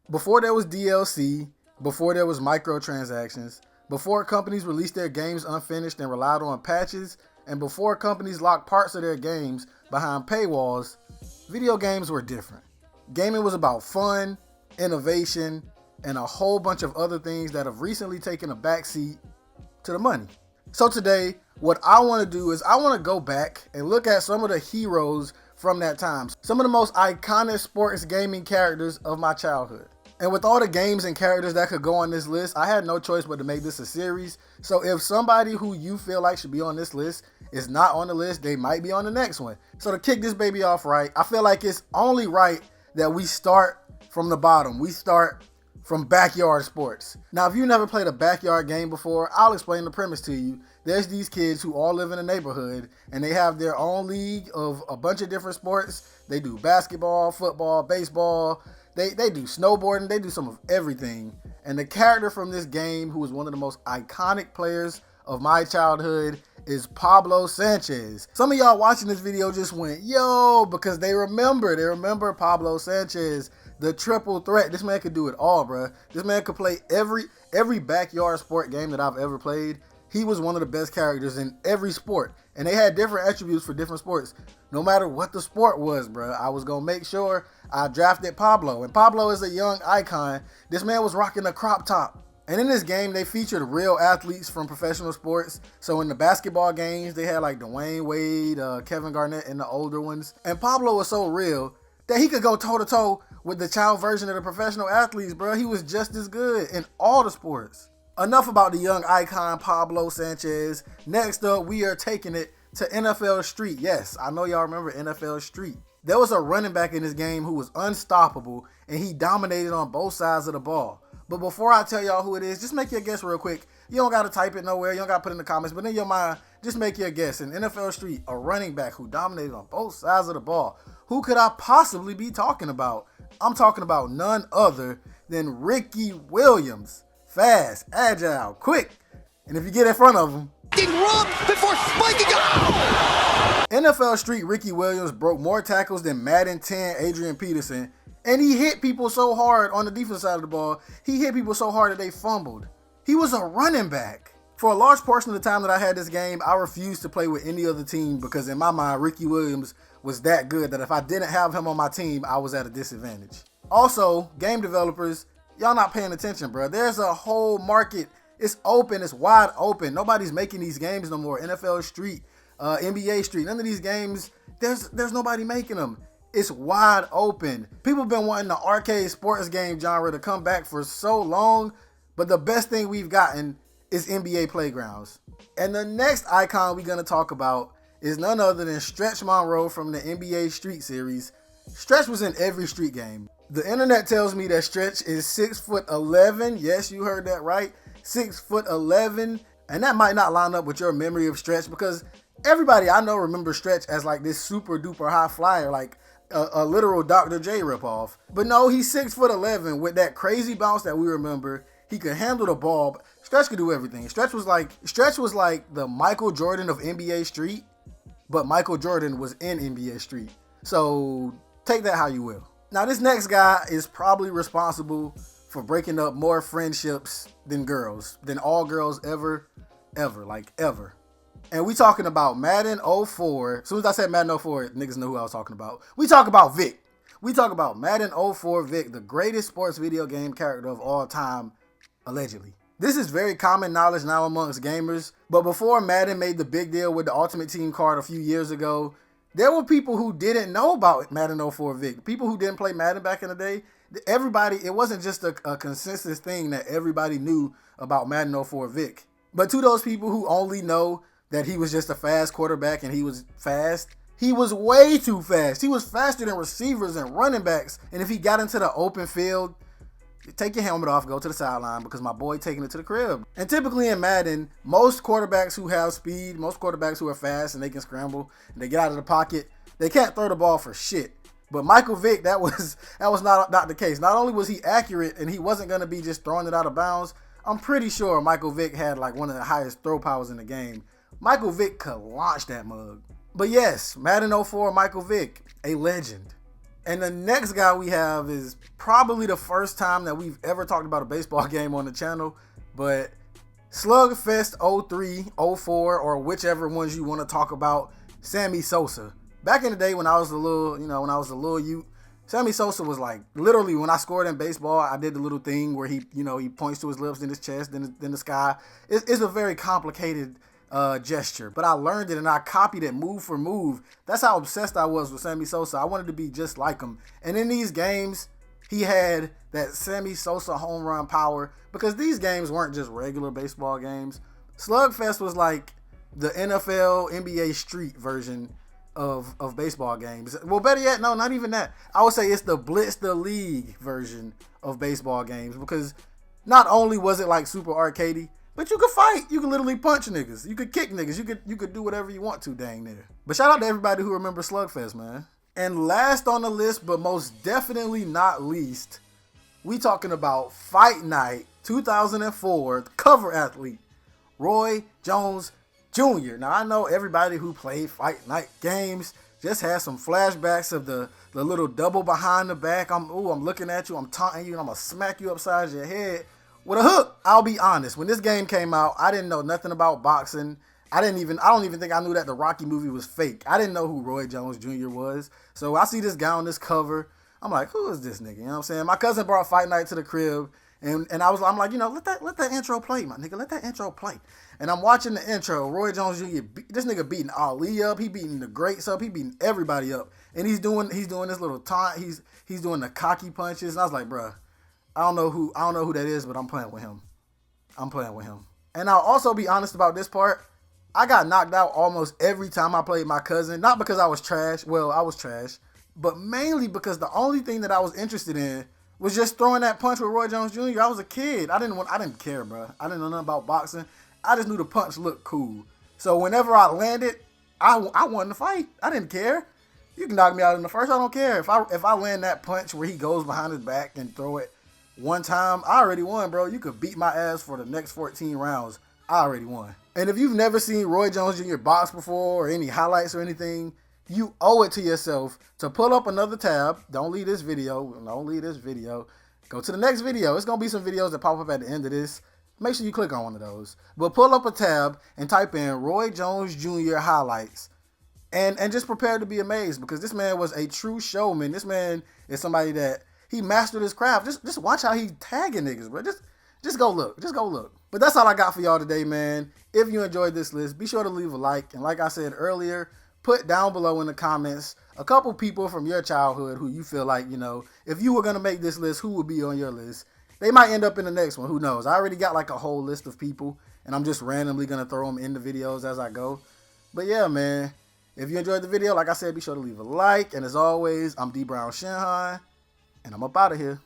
Before there was DLC, before there was microtransactions, before companies released their games unfinished and relied on patches, and before companies locked parts of their games behind paywalls, video games were different. Gaming was about fun, innovation, and a whole bunch of other things that have recently taken a backseat to the money. So today, what I want to do is I want to go back and look at some of the heroes from that time. Some of the most iconic sports gaming characters of my childhood. And with all the games and characters that could go on this list, I had no choice but to make this a series. So if somebody who you feel like should be on this list is not on the list, they might be on the next one. So to kick this baby off right, I feel like it's only right that we start from the bottom. We start from backyard sports. Now, if you never played a backyard game before, I'll explain the premise to you. There's these kids who all live in a neighborhood and they have their own league of a bunch of different sports. They do basketball, football, baseball. They do snowboarding. They do some of everything. And the character from this game, who was one of the most iconic players of my childhood, is Pablo Sanchez. Some of y'all watching this video just went, yo, because they remember Pablo Sanchez, the triple threat. This man could do it all, bro. This man could play every backyard sport game that I've ever played. He was one of the best characters in every sport. And they had different attributes for different sports. No matter what the sport was, bro, I was going to make sure I drafted Pablo. And Pablo is a young icon. This man was rocking a crop top. And in this game, they featured real athletes from professional sports. So in the basketball games, they had like Dwayne Wade, Kevin Garnett, and the older ones. And Pablo was so real that he could go toe-to-toe with the child version of the professional athletes, bro. He was just as good in all the sports. Enough about the young icon Pablo Sanchez. Next up, we are taking it to NFL Street. Yes, I know y'all remember NFL Street. There was a running back in this game who was unstoppable, and he dominated on both sides of the ball. But before I tell y'all who it is, just make your guess real quick. You don't got to type it nowhere. You don't got to put it in the comments. But in your mind, just make your guess. In NFL Street, a running back who dominated on both sides of the ball. Who could I possibly be talking about? I'm talking about none other than Ricky Williams. Fast, agile, quick. And if you get in front of him, robbed before spiking out. NFL Street Ricky Williams broke more tackles than Madden 10 Adrian Peterson. And he hit people so hard on the defense side of the ball, he hit people so hard that they fumbled. He was a running back. For a large portion of the time that I had this game, I refused to play with any other team because in my mind, Ricky Williams was that good that if I didn't have him on my team, I was at a disadvantage. Also, game developers, y'all not paying attention, bro. There's a whole market. It's open. It's wide open. Nobody's making these games no more. NFL Street, NBA Street, none of these games, there's nobody making them. It's wide open. People have been wanting the arcade sports game genre to come back for so long, but the best thing we've gotten is NBA Playgrounds. And the next icon we're going to talk about is none other than Stretch Monroe from the NBA Street series. Stretch was in every Street game. The internet tells me that Stretch is 6'11". Yes, you heard that right. 6'11". And that might not line up with your memory of Stretch because everybody I know remembers Stretch as like this super duper high flyer, like a literal Dr. J ripoff. But no, he's 6'11" with that crazy bounce that we remember. He could handle the ball. Stretch could do everything. Stretch was like the Michael Jordan of NBA Street, but Michael Jordan was in NBA Street. So take that how you will. Now this next guy is probably responsible for breaking up more friendships than all girls ever. And we talking about Madden 04. As soon as I said Madden 04, niggas know who I was talking about. We talk about Vic. We talk about Madden 04 Vic, the greatest sports video game character of all time, allegedly. This is very common knowledge now amongst gamers, but before Madden made the big deal with the Ultimate Team card a few years ago, there were people who didn't know about Madden 04 Vic. People who didn't play Madden back in the day. Everybody, it wasn't just a consensus thing that everybody knew about Madden 04 Vic. But to those people who only know that he was just a fast quarterback and he was fast, he was way too fast. He was faster than receivers and running backs. And if he got into the open field, take your helmet off, go to the sideline because my boy taking it to the crib. And typically in Madden, most quarterbacks who have speed, most quarterbacks who are fast and they can scramble and they get out of the pocket, they can't throw the ball for shit. But Michael Vick, that was not the case. Not only was he accurate and he wasn't going to be just throwing it out of bounds, I'm pretty sure Michael Vick had like one of the highest throw powers in the game. Michael Vick could launch that mug. But yes, Madden 04 Michael Vick, a legend. And the next guy we have is probably the first time that we've ever talked about a baseball game on the channel, but Slugfest 03, 04, or whichever ones you want to talk about, Sammy Sosa. Back in the day when I was a little youth, Sammy Sosa was like, literally when I scored in baseball, I did the little thing where he points to his lips, then his chest, then the sky. It's a very complicated gesture, but I learned it and I copied it move for move. That's how obsessed I was with Sammy Sosa. I wanted to be just like him. And in these games, he had that Sammy Sosa home run power, because these games weren't just regular baseball games. Slugfest was like the NFL, NBA street version of baseball games. Well, better yet, no, not even that. I would say it's the Blitz the League version of baseball games, because not only was it like super arcadey, but you could fight. You could literally punch niggas. You could kick niggas. You could do whatever you want to, dang near. But shout out to everybody who remembers Slugfest, man. And last on the list, but most definitely not least, we talking about Fight Night 2004, cover athlete, Roy Jones Jr. Now, I know everybody who played Fight Night games just has some flashbacks of the little double behind the back. I'm looking at you, I'm taunting you, and I'm going to smack you upside your head with a hook. I'll be honest, when this game came out, I didn't know nothing about boxing. I don't even think I knew that the Rocky movie was fake. I didn't know who Roy Jones Jr. was. So I see this guy on this cover. I'm like, who is this nigga? You know what I'm saying? My cousin brought Fight Night to the crib, and I'm like, let that intro play, my nigga. Let that intro play. And I'm watching the intro. Roy Jones Jr. This nigga beating Ali up. He beating the greats up. He beating everybody up. And he's doing this little taunt. He's doing the cocky punches. And I was like, bruh, I don't know who that is, but I'm playing with him. And I'll also be honest about this part. I got knocked out almost every time I played my cousin. Not because I was trash. Well, I was trash. But mainly because the only thing that I was interested in was just throwing that punch with Roy Jones Jr. I was a kid. I didn't care, bro. I didn't know nothing about boxing. I just knew the punch looked cool. So whenever I landed, I wanted to fight. I didn't care. You can knock me out in the first. I don't care. If I land that punch where he goes behind his back and throw it one time, I already won, bro. You could beat my ass for the next 14 rounds. I already won. And if you've never seen Roy Jones Jr. box before or any highlights or anything, you owe it to yourself to pull up another tab. Don't leave this video. Go to the next video. It's going to be some videos that pop up at the end of this. Make sure you click on one of those. But pull up a tab and type in Roy Jones Jr. highlights. And just prepare to be amazed, because this man was a true showman. This man is somebody that he mastered his craft. Just watch how he tagging niggas, bro. Just go look. But that's all I got for y'all today, man. If you enjoyed this list, be sure to leave a like. And like I said earlier, put down below in the comments a couple people from your childhood who you feel like, if you were going to make this list, who would be on your list? They might end up in the next one. Who knows? I already got like a whole list of people, and I'm just randomly going to throw them in the videos as I go. But yeah, man, if you enjoyed the video, like I said, be sure to leave a like. And as always, I'm D Brown Shinhan, and I'm up out of here.